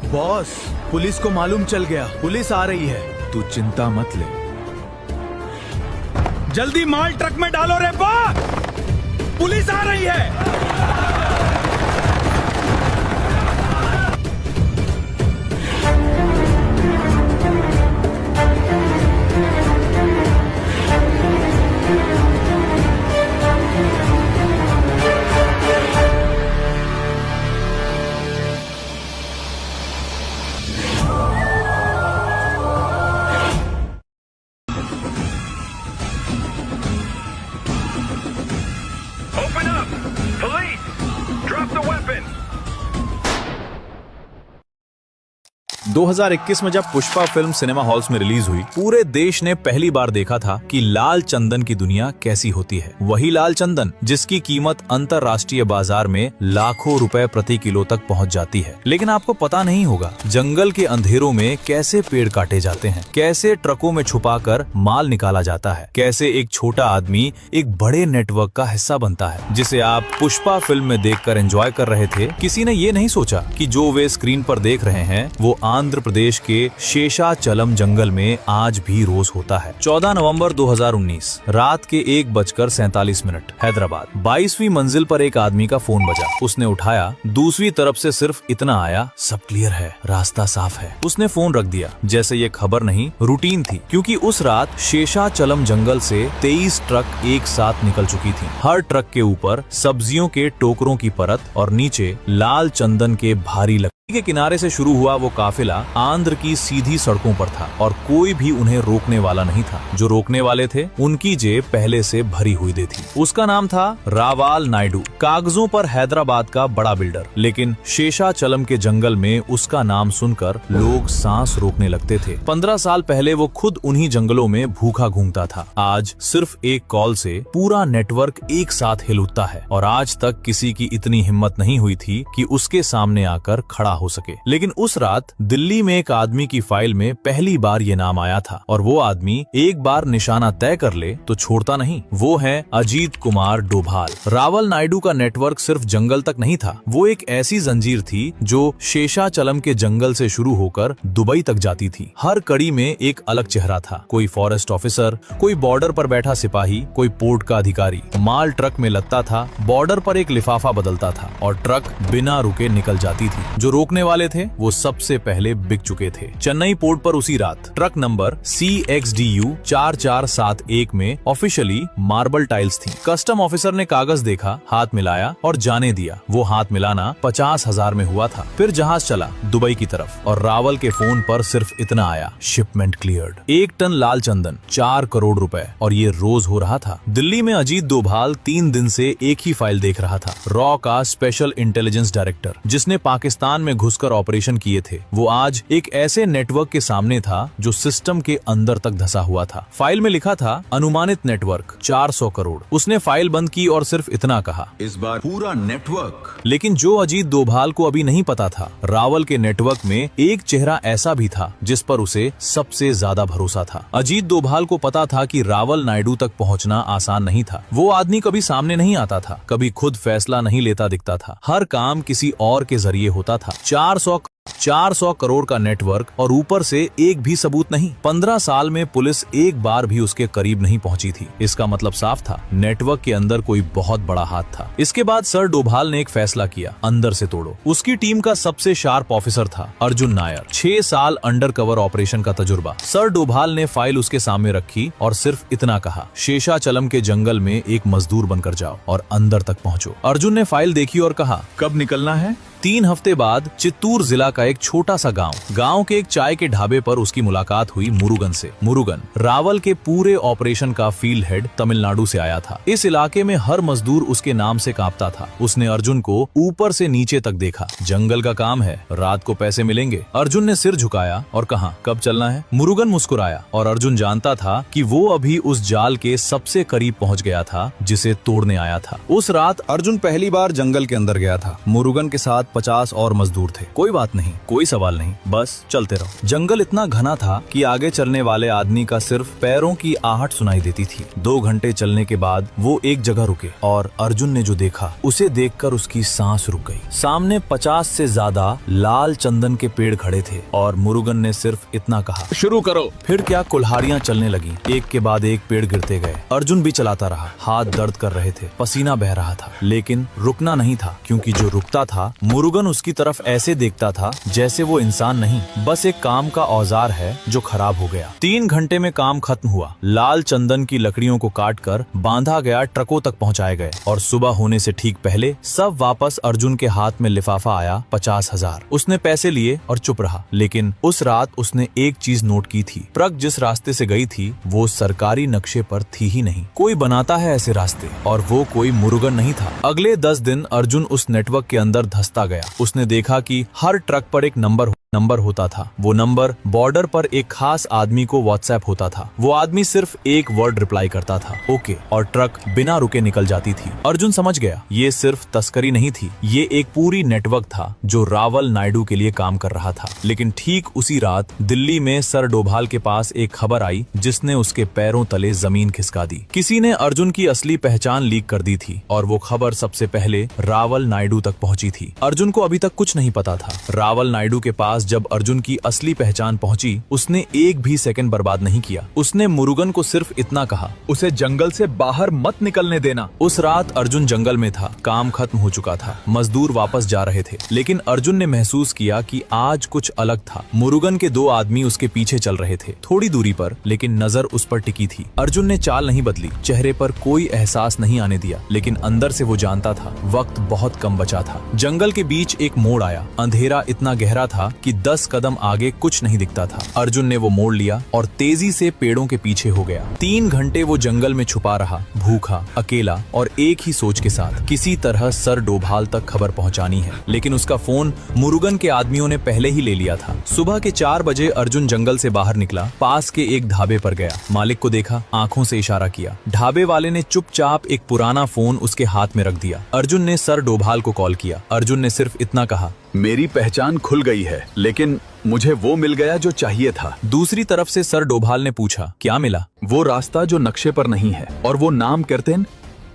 Boss, police को मालूम चल गया, पुलिस आ रही है। तू चिंता मत ले। जल्दी माल ट्रक में डालो रे बॉस, पुलिस आ रही है। Open up! Police! Drop the weapons! 2021 में जब पुष्पा फिल्म सिनेमा हॉल्स में रिलीज हुई, पूरे देश ने पहली बार देखा था कि लाल चंदन की दुनिया कैसी होती है। वही लाल चंदन जिसकी कीमत अंतरराष्ट्रीय बाजार में लाखों रुपए प्रति किलो तक पहुंच जाती है। लेकिन आपको पता नहीं होगा जंगल के अंधेरों में कैसे पेड़ काटे जाते हैं, कैसे ट्रकों में छुपाकर माल निकाला जाता है, कैसे एक छोटा आदमी एक बड़े नेटवर्क का हिस्सा बनता है, जिसे आप पुष्पा फिल्म में देखकर एंजॉय कर रहे थे। किसी ने ये नहीं सोचा कि जो वे स्क्रीन पर देख रहे हैं वो आंध्र प्रदेश के शेषाचलम जंगल में आज भी रोज होता है। 14 नवंबर 2019 रात के 1:47 हैदराबाद 22वीं मंजिल पर एक आदमी का फोन बजा। उसने उठाया, दूसरी तरफ से सिर्फ इतना आया, सब क्लियर है, रास्ता साफ है। उसने फोन रख दिया जैसे ये खबर नहीं, रूटीन थी, क्योंकि उस रात शेषाचलम जंगल से 23 ट्रक एक साथ निकल चुकी थी। हर ट्रक के ऊपर सब्जियों के टोकरों की परत और नीचे लाल चंदन के भारी के किनारे से शुरू हुआ वो काफिला आंध्र की सीधी सड़कों पर था और कोई भी उन्हें रोकने वाला नहीं था। जो रोकने वाले थे उनकी जेब पहले से भरी हुई थी। उसका नाम था रावाल नायडू, कागजों पर हैदराबाद का बड़ा बिल्डर, लेकिन शेषाचलम के जंगल में उसका नाम सुनकर लोग सांस रोकने लगते थे। 15 साल पहले वो खुद उन्हीं जंगलों में भूखा घूमता था। आज सिर्फ एक कॉल से पूरा नेटवर्क एक साथ हिल उठता है और आज तक किसी की इतनी हिम्मत नहीं हुई थी कि उसके सामने आकर खड़ा हो सके। लेकिन उस रात दिल्ली में एक आदमी की फाइल में पहली बार ये नाम आया था और वो आदमी एक बार निशाना तय कर ले तो छोड़ता नहीं। वो है अजीत कुमार डोभाल। रावल नायडू का नेटवर्क सिर्फ जंगल तक नहीं था, वो एक ऐसी जंजीर थी जो शेषाचलम के जंगल से शुरू होकर दुबई तक जाती थी। हर कड़ी में एक अलग चेहरा था, कोई फॉरेस्ट ऑफिसर, कोई बॉर्डर पर बैठा सिपाही, कोई पोर्ट का अधिकारी। माल ट्रक में लगता था, बॉर्डर पर एक लिफाफा बदलता था और ट्रक बिना रुके निकल जाती थी। जो रोकने वाले थे वो सबसे पहले बिक चुके थे। चेन्नई पोर्ट पर उसी रात ट्रक नंबर CXDU 4471 में ऑफिशियली मार्बल टाइल्स थी। कस्टम ऑफिसर ने कागज देखा, हाथ मिलाया और जाने दिया। वो हाथ मिलाना 50,000 में हुआ था। फिर जहाज चला दुबई की तरफ और रावल के फोन पर सिर्फ इतना आया, शिपमेंट क्लियर्ड। 1 टन लाल चंदन 4 करोड़ रुपए, और ये रोज हो रहा था। दिल्ली में अजीत डोभाल 3 दिन से एक ही फाइल देख रहा था। रॉ का स्पेशल इंटेलिजेंस डायरेक्टर, जिसने पाकिस्तान में घुसकर ऑपरेशन किए थे, वो आज एक ऐसे नेटवर्क के सामने था जो सिस्टम के अंदर तक धंसा हुआ था। फाइल में लिखा था अनुमानित नेटवर्क 400 करोड़। उसने फाइल बंद की और सिर्फ इतना कहा, इस बार पूरा नेटवर्क। लेकिन जो अजीत डोभाल को अभी नहीं पता था, रावल के नेटवर्क में एक चेहरा ऐसा भी था जिस पर उसे सबसे ज्यादा भरोसा था। अजीत डोभाल को पता था कि रावल नायडू तक पहुंचना आसान नहीं था। वो आदमी कभी सामने नहीं आता था, कभी खुद फैसला नहीं लेता दिखता था। हर काम किसी और के जरिए होता था। 400 करोड़ का नेटवर्क और ऊपर से एक भी सबूत नहीं। 15 साल में पुलिस एक बार भी उसके करीब नहीं पहुंची थी। इसका मतलब साफ था, नेटवर्क के अंदर कोई बहुत बड़ा हाथ था। इसके बाद सर डोभाल ने एक फैसला किया, अंदर से तोड़ो। उसकी टीम का सबसे शार्प ऑफिसर था अर्जुन नायर, 6 साल अंडर कवर ऑपरेशन का तजुर्बा। सर डोभाल ने फाइल उसके सामने रखी और सिर्फ इतना कहा, शेषाचलम के जंगल में एक मजदूर बनकर जाओ और अंदर तक पहुंचो। अर्जुन ने फाइल देखी और कहा, कब निकलना है? 3 हफ्ते बाद चित्तूर जिला का एक छोटा सा गांव के एक चाय के ढाबे पर उसकी मुलाकात हुई मुरुगन से। मुरुगन रावल के पूरे ऑपरेशन का फील्ड हेड तमिलनाडु से आया था। इस इलाके में हर मजदूर उसके नाम से कांपता था। उसने अर्जुन को ऊपर से नीचे तक देखा। जंगल का काम है, रात को पैसे मिलेंगे। अर्जुन ने सिर झुकाया और कहा, कब चलना है? मुरुगन मुस्कुराया और अर्जुन जानता था कि वो अभी उस जाल के सबसे करीब पहुंच गया था जिसे तोड़ने आया था। उस रात अर्जुन पहली बार जंगल के अंदर गया था। मुरुगन के साथ 50 और मजदूर थे। कोई बात नहीं, नहीं, कोई सवाल नहीं, बस चलते रहो। जंगल इतना घना था कि आगे चलने वाले आदमी का सिर्फ पैरों की आहट सुनाई देती थी। 2 घंटे चलने के बाद वो एक जगह रुके और अर्जुन ने जो देखा उसे देखकर उसकी सांस रुक गई। सामने 50 से ज्यादा लाल चंदन के पेड़ खड़े थे और मुरुगन ने सिर्फ इतना कहा, शुरू करो। फिर क्या कुल्हाड़ियां चलने लगी, एक के बाद एक पेड़ गिरते गए। अर्जुन भी चलाता रहा, हाथ दर्द कर रहे थे, पसीना बह रहा था, लेकिन रुकना नहीं था, क्योंकि जो रुकता था मुरुगन उसकी तरफ ऐसे देखता था जैसे वो इंसान नहीं, बस एक काम का औजार है जो खराब हो गया। 3 घंटे में काम खत्म हुआ। लाल चंदन की लकड़ियों को काटकर बांधा गया ट्रकों तक पहुंचाए गए और सुबह होने से ठीक पहले सब वापस अर्जुन के हाथ में लिफाफा आया 50,000। उसने पैसे लिए और चुप रहा, लेकिन उस रात उसने एक चीज नोट की थी, ट्रक जिस रास्ते से गई थी वो सरकारी नक्शे पर थी ही नहीं। कोई बनाता है ऐसे रास्ते, और वो कोई मुरुगन नहीं था। अगले 10 दिन अर्जुन उस नेटवर्क के अंदर धंसता गया। उसने देखा कि हर ट्रक पर एक नंबर होता था। वो नंबर बॉर्डर पर एक खास आदमी को व्हाट्सएप होता था। वो आदमी सिर्फ एक वर्ड रिप्लाई करता था, ओके, और ट्रक बिना रुके निकल जाती थी। अर्जुन समझ गया ये सिर्फ तस्करी नहीं थी, ये एक पूरी नेटवर्क था जो रावल नायडू के लिए काम कर रहा था। लेकिन ठीक उसी रात दिल्ली में सर डोभाल के पास एक खबर आई जिसने उसके पैरों तले जमीन खिसका दी। किसी ने अर्जुन की असली पहचान लीक कर दी थी और वो खबर सबसे पहले रावल नायडू तक पहुंची थी। अर्जुन को अभी तक कुछ नहीं पता था। रावल नायडू के पास जब अर्जुन की असली पहचान पहुंची, उसने एक भी सेकंड बर्बाद नहीं किया। उसने मुरुगन को सिर्फ इतना कहा, उसे जंगल से बाहर मत निकलने देना। उस रात अर्जुन जंगल में था, काम खत्म हो चुका था, मजदूर वापस जा रहे थे, लेकिन अर्जुन ने महसूस किया कि आज कुछ अलग था। मुरुगन के 2 आदमी उसके पीछे चल रहे थे, थोड़ी दूरी पर, लेकिन नजर उस पर टिकी थी। अर्जुन ने चाल नहीं बदली, चेहरे पर कोई एहसास नहीं आने दिया, लेकिन अंदर से वो जानता था वक्त बहुत कम बचा था। जंगल के बीच एक मोड़ आया। अंधेरा इतना गहरा था कि 10 कदम आगे कुछ नहीं दिखता था। अर्जुन ने वो मोड़ लिया और तेजी से पेड़ों के पीछे हो गया। 3 घंटे वो जंगल में छुपा रहा, भूखा, अकेला और एक ही सोच के साथ, किसी तरह सर डोभाल तक खबर पहुंचानी है। लेकिन उसका फोन मुरुगन के आदमियों ने पहले ही ले लिया था। सुबह के 4 बजे अर्जुन जंगल से बाहर निकला, पास के एक ढाबे पर गया, मालिक को देखा, आंखों से इशारा किया। ढाबे वाले ने चुपचाप एक पुराना फोन उसके हाथ में रख दिया। अर्जुन ने सर डोभाल को कॉल किया। अर्जुन ने सिर्फ इतना कहा, मेरी पहचान खुल गई है, लेकिन मुझे वो मिल गया जो चाहिए था। दूसरी तरफ से सर डोभाल ने पूछा, क्या मिला? वो रास्ता जो नक्शे पर नहीं है, और वो नाम कीर्तन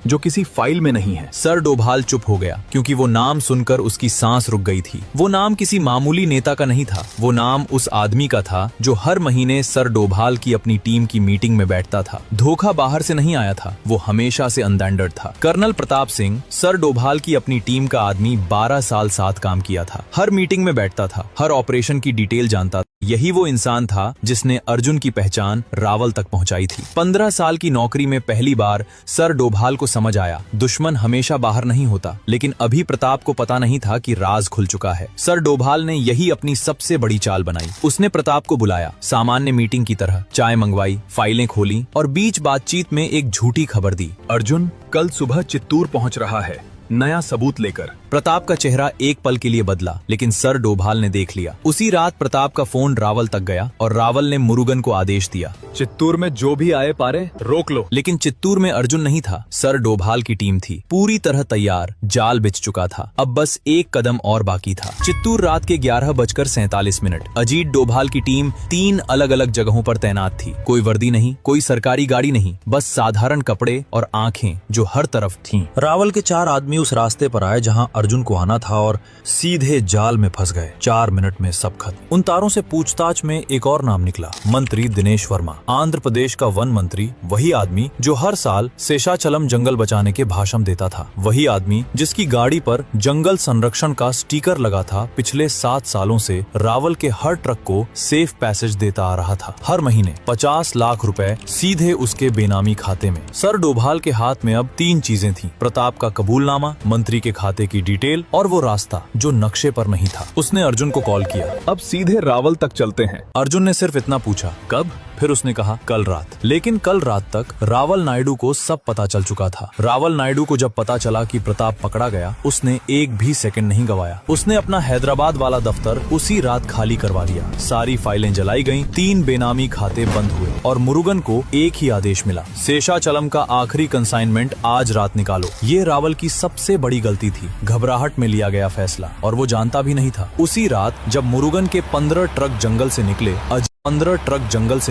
जो किसी फाइल में नहीं है। सर डोभाल चुप हो गया, क्योंकि वो नाम सुनकर उसकी सांस रुक गई थी। वो नाम किसी मामूली नेता का नहीं था, वो नाम उस आदमी का था जो हर महीने सर डोभाल की अपनी टीम की मीटिंग में बैठता था। धोखा बाहर से नहीं आया था, वो हमेशा से अनडेंडर्ड था। कर्नल प्रताप सिंह, सर डोभाल की अपनी टीम का आदमी, 12 साल साथ काम किया था, हर मीटिंग में बैठता था, हर ऑपरेशन की डिटेल जानता था। यही वो इंसान था जिसने अर्जुन की पहचान रावल तक पहुंचाई थी। 15 साल की नौकरी में पहली बार सर डोभाल को समझ आया, दुश्मन हमेशा बाहर नहीं होता। लेकिन अभी प्रताप को पता नहीं था कि राज खुल चुका है। सर डोभाल ने यही अपनी सबसे बड़ी चाल बनाई। उसने प्रताप को बुलाया, सामान्य मीटिंग की तरह, चाय मंगवाई, फाइलें खोली और बीच बातचीत में एक झूठी खबर दी। अर्जुन कल सुबह चित्तूर पहुंच रहा है, नया सबूत लेकर। प्रताप का चेहरा एक पल के लिए बदला, लेकिन सर डोभाल ने देख लिया। उसी रात प्रताप का फोन रावल तक गया और रावल ने मुरुगन को आदेश दिया, चित्तूर में जो भी आए पारे रोक लो। लेकिन चित्तूर में अर्जुन नहीं था, सर डोभाल की टीम थी, पूरी तरह तैयार, जाल बिछ चुका था, अब बस एक कदम और बाकी था। चित्तूर रात के 11:47। अजीत डोभाल की टीम 3 अलग अलग जगहों पर तैनात थी। कोई वर्दी नहीं, कोई सरकारी गाड़ी नहीं, बस साधारण कपड़े और आंखें जो हर तरफ थीं। रावल के 4 आदमी उस रास्ते पर आए जहां अर्जुन को आना था और सीधे जाल में फंस गए। 4 मिनट में सब खत्म। उन तारों से पूछताछ में एक और नाम निकला, मंत्री दिनेश वर्मा, आंध्र प्रदेश का वन मंत्री। वही आदमी जो हर साल शेषाचलम जंगल बचाने के भाषण देता था, वही आदमी जिसकी गाड़ी पर जंगल संरक्षण का स्टिकर लगा था। पिछले 7 सालों से रावल के हर ट्रक को सेफ पैसेज देता आ रहा था। हर महीने 50 लाख रुपए सीधे उसके बेनामी खाते में। सर डोभाल के हाथ में अब 3 चीजें थी, प्रताप का कबूलनामा, मंत्री के खाते की डिटेल और वो रास्ता जो नक्शे पर नहीं था। उसने अर्जुन को कॉल किया, अब सीधे रावल तक चलते हैं। अर्जुन ने सिर्फ इतना पूछा, कब? फिर उसने कहा कल रात। लेकिन कल रात तक रावल नायडू को सब पता चल चुका था। रावल नायडू को जब पता चला कि प्रताप पकड़ा गया, उसने एक भी सेकंड नहीं गवाया। उसने अपना हैदराबाद वाला दफ्तर उसी रात खाली करवा दिया। सारी फाइलें जलाई गईं, 3 बेनामी खाते बंद हुए और मुरुगन को एक ही आदेश मिला, शेषाचलम का आखिरी कंसाइनमेंट आज रात निकालो। ये रावल की सबसे बड़ी गलती थी। घबराहट में लिया गया फैसला और वो जानता भी नहीं था। उसी रात जब मुरुगन के 15 ट्रक जंगल से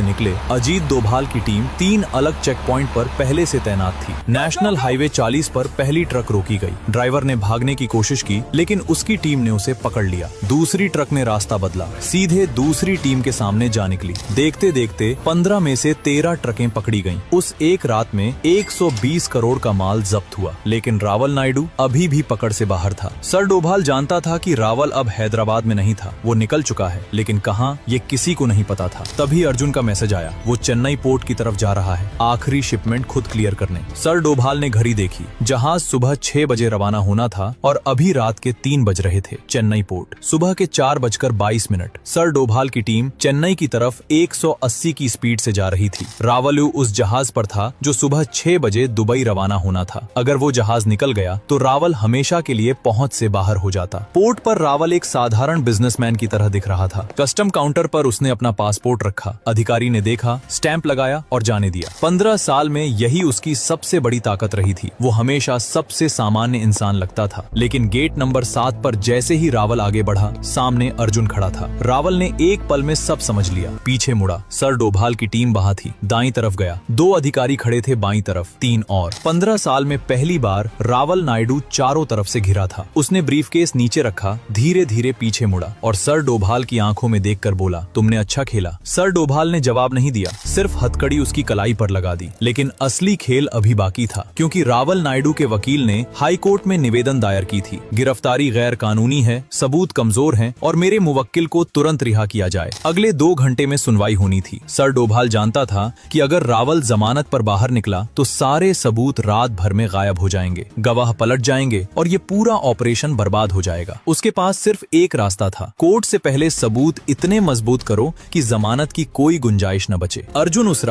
निकले, अजीत डोभाल की टीम 3 अलग चेक पॉइंट पर पहले से तैनात थी। नेशनल हाईवे 40 पर पहली ट्रक रोकी गई। ड्राइवर ने भागने की कोशिश की, लेकिन उसकी टीम ने उसे पकड़ लिया। दूसरी ट्रक ने रास्ता बदला, सीधे दूसरी टीम के सामने जा निकली। देखते देखते 15 में से 13 ट्रकें पकड़ी गईं। उस एक रात में 120 करोड़ का माल जब्त हुआ, लेकिन रावल नायडू अभी भी पकड़ से बाहर था। सर डोभाल जानता था कि रावल अब हैदराबाद में नहीं था, वो निकल चुका है, लेकिन कहां ये किसी को नहीं पता था। तभी अर्जुन का मैसेज आया, वो चेन्नई पोर्ट की तरफ जा रहा है, आखिरी शिपमेंट खुद क्लियर करने। सर डोभाल ने घड़ी देखी, जहाज सुबह 6 बजे रवाना होना था और अभी रात के 3 बज रहे थे। चेन्नई पोर्ट सुबह के 4:22। सर डोभाल की टीम चेन्नई की तरफ 180 की स्पीड से जा रही थी। रावलू उस जहाज पर था जो सुबह 6 बजे दुबई रवाना होना था। अगर वो जहाज निकल गया तो रावल हमेशा के लिए पहुंच से बाहर हो जाता। पोर्ट पर रावल एक साधारण बिजनेसमैन की तरह दिख रहा था। कस्टम काउंटर पर उसने अपना पासपोर्ट रखा। अधिकारी ने देखा, स्टैंप लगाया और जाने दिया। 15 साल में यही उसकी सबसे बड़ी ताकत रही थी। वो हमेशा सबसे सामान्य इंसान लगता था, लेकिन गेट नंबर 7 पर जैसे ही रावल आगे बढ़ा, सामने अर्जुन खड़ा था। रावल ने एक पल में सब समझ लिया। पीछे मुड़ा, सर डोभाल की टीम वहां थी। दाईं तरफ गया, 2 अधिकारी खड़े थे, बाईं तरफ 3 और। 15 साल में पहली बार रावल नायडू चारों तरफ से घिरा था। उसने ब्रीफकेस नीचे रखा, धीरे धीरे पीछे मुड़ा और सर डोभाल की आंखों में देखकर बोला, तुमने अच्छा खेला। सर डोभाल ने जवाब नहीं दिया, सिर्फ हथकड़ी उसकी कलाई पर लगा दी। लेकिन असली खेल अभी बाकी था, क्योंकि रावल नायडू के वकील ने हाई कोर्ट में निवेदन दायर की थी। गिरफ्तारी गैर कानूनी है, सबूत कमजोर हैं और मेरे मुवक्किल को तुरंत रिहा किया जाए। अगले 2 घंटे में सुनवाई होनी थी। सर डोभाल जानता था कि अगर रावल जमानत पर बाहर निकला तो सारे सबूत रात भर में गायब हो जाएंगे, गवाह पलट जाएंगे और ये पूरा ऑपरेशन बर्बाद हो जाएगा। उसके पास सिर्फ एक रास्ता था, कोर्ट से पहले सबूत इतने मजबूत करो कि जमानत की कोई गुंजाइश न बचे। अर्जुन उस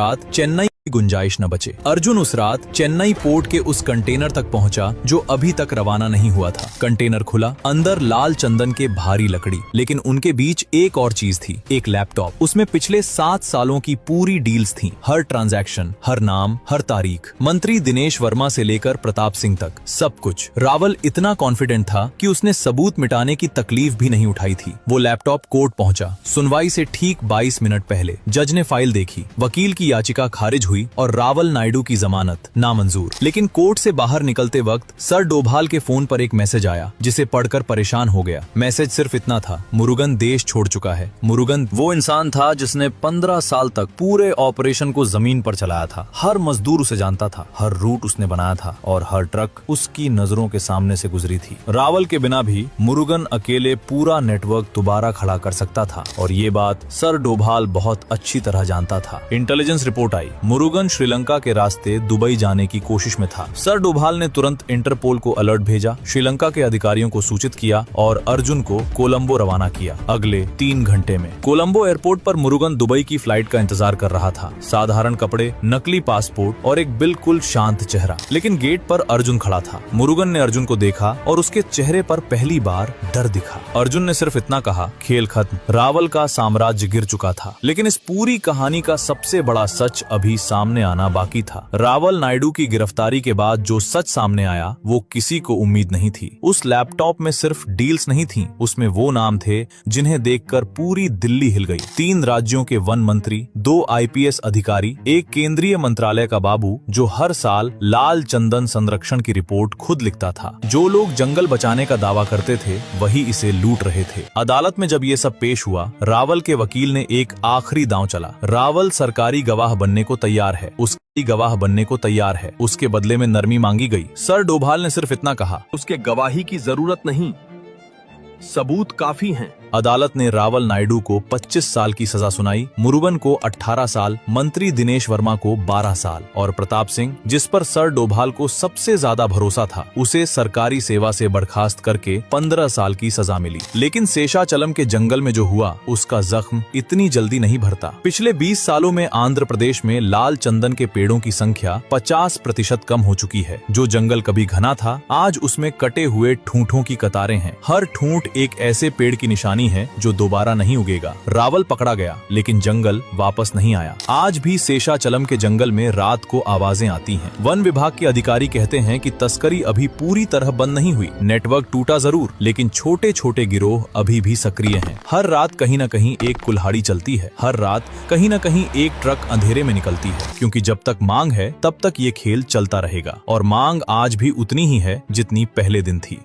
रात चेन्नई पोर्ट के उस कंटेनर तक पहुंचा जो अभी तक रवाना नहीं हुआ था। कंटेनर खुला, अंदर लाल चंदन के भारी लकड़ी, लेकिन उनके बीच एक और चीज थी, एक लैपटॉप। उसमें पिछले 7 सालों की पूरी डील्स थीं, हर ट्रांजैक्शन, हर नाम, हर तारीख, मंत्री दिनेश वर्मा से लेकर प्रताप सिंह तक, सब कुछ। रावल इतना कॉन्फिडेंट था कि उसने सबूत मिटाने की तकलीफ भी नहीं उठाई थी। वो लैपटॉप कोर्ट पहुंचा। सुनवाई से ठीक 22 मिनट पहले जज ने फाइल देखी, वकील की याचिका खारिज हुई और रावल नायडू की जमानत नामंजूर। लेकिन कोर्ट से बाहर निकलते वक्त सर डोभाल के फोन पर एक मैसेज आया, जिसे पढ़कर परेशान हो गया। मैसेज सिर्फ इतना था, मुरुगन देश छोड़ चुका है। मुरुगन वो इंसान था जिसने 15 साल तक पूरे ऑपरेशन को जमीन पर चलाया था। हर मजदूर उसे जानता था, हर रूट उसने बनाया था और हर ट्रक उसकी नजरों के सामने से गुजरी थी। रावल के बिना भी मुरुगन अकेले पूरा नेटवर्क दोबारा खड़ा कर सकता था और ये बात सर डोभाल बहुत अच्छी तरह जानता था। इंटेलिजेंस रिपोर्ट आई, मुरुगन श्रीलंका के रास्ते दुबई जाने की कोशिश में था। सर डोभाल ने तुरंत इंटरपोल को अलर्ट भेजा, श्रीलंका के अधिकारियों को सूचित किया और अर्जुन को कोलंबो रवाना किया। अगले 3 घंटे में कोलंबो एयरपोर्ट पर मुरुगन दुबई की फ्लाइट का इंतजार कर रहा था। साधारण कपड़े, नकली पासपोर्ट और एक बिल्कुल शांत चेहरा। लेकिन गेट पर अर्जुन खड़ा था। मुरुगन ने अर्जुन को देखा और उसके चेहरे पर पहली बार डर दिखा। अर्जुन ने सिर्फ इतना कहा, खेल खत्म, रावल का साम्राज्य गिर चुका था। लेकिन इस पूरी कहानी का सबसे बड़ा सच अभी सामने आना बाकी था। रावल नायडू की गिरफ्तारी के बाद जो सच सामने आया वो किसी को उम्मीद नहीं थी। उस लैपटॉप में सिर्फ डील्स नहीं थी, उसमें वो नाम थे जिन्हें देखकर पूरी दिल्ली हिल गई। 3 राज्यों के वन मंत्री, 2 आईपीएस अधिकारी, एक केंद्रीय मंत्रालय का बाबू जो हर साल लाल चंदन संरक्षण की रिपोर्ट खुद लिखता था। जो लोग जंगल बचाने का दावा करते थे वही इसे लूट रहे थे। अदालत में जब ये सब पेश हुआ, रावल के वकील ने एक आखिरी दांव चला। रावल सरकारी गवाह बनने को तैयार है, उसकी गवाह बनने को तैयार है। उसके बदले में नरमी मांगी गई। सर डोभाल ने सिर्फ इतना कहा, उसके गवाही की जरूरत नहीं, सबूत काफी हैं। अदालत ने रावल नायडू को 25 साल की सजा सुनाई, मुरुगन को 18 साल, मंत्री दिनेश वर्मा को 12 साल और प्रताप सिंह, जिस पर सर डोभाल को सबसे ज्यादा भरोसा था, उसे सरकारी सेवा से बर्खास्त करके 15 साल की सजा मिली। लेकिन शेषाचलम के जंगल में जो हुआ उसका जख्म इतनी जल्दी नहीं भरता। पिछले 20 सालों में आंध्र प्रदेश में लाल चंदन के पेड़ों की संख्या 50% कम हो चुकी है। जो जंगल कभी घना था, आज उसमें कटे हुए ठूंठों की कतारें हैं। हर ठूंठ एक ऐसे पेड़ की निशानी है जो दोबारा नहीं उगेगा। रावल पकड़ा गया, लेकिन जंगल वापस नहीं आया। आज भी शेषाचलम के जंगल में रात को आवाजें आती हैं। वन विभाग के अधिकारी कहते हैं कि तस्करी अभी पूरी तरह बंद नहीं हुई। नेटवर्क टूटा जरूर, लेकिन छोटे छोटे गिरोह अभी भी सक्रिय हैं। हर रात कहीं न कहीं एक कुल्हाड़ी चलती है। हर रात कहीं न कहीं एक ट्रक अंधेरे में निकलती है, क्योंकि जब तक मांग है तब तक ये खेल चलता रहेगा। और मांग आज भी उतनी ही है जितनी पहले दिन थी।